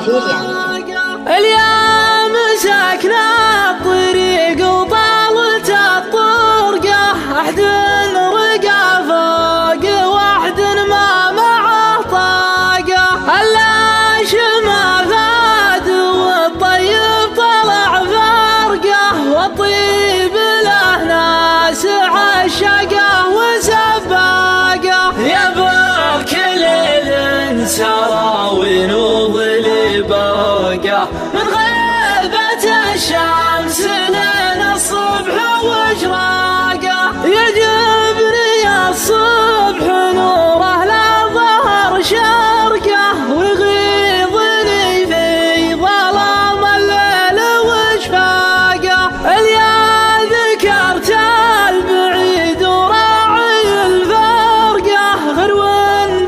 كثير يعني. اليوم مسكنا الطريق وطالت الطرقة، أحد رقى فوق واحد ما معه طاقة، اللاش ما فاد والطيب طلع فرقة، والطيب له ناس عشقه وسباقه. يبقى كل الانسرى ونوضل برقه من غيبة الشمس لين الصبح واشراقه، يجبني الصبح نوره لا ظهر شرقه، ويغيظني في ظلام الليل وشفاقه. اليا ذكرت البعيد وراعي الفرقه، غرو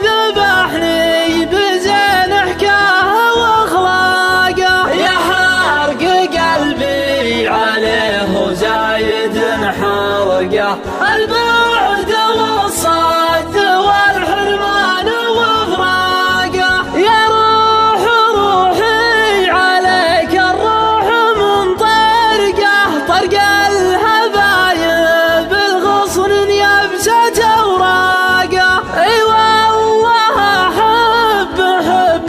ذبحني بزين حكاه واخلاقه، يحرق قلبي عليه زايد حرقه، البعد والصد والحرمان وفراقه. يا روح روحي عليك الروح من طرقه، طرق الهبايب الغصن يبست اوراقه. اي والله حب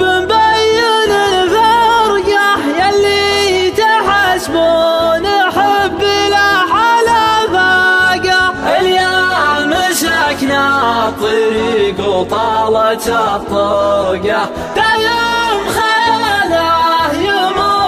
مبين الفرقه، يلي تحسبون حب له على فاقه. اليوم مسكنا الطريق وطالت الطرقه، دايم خياله يمر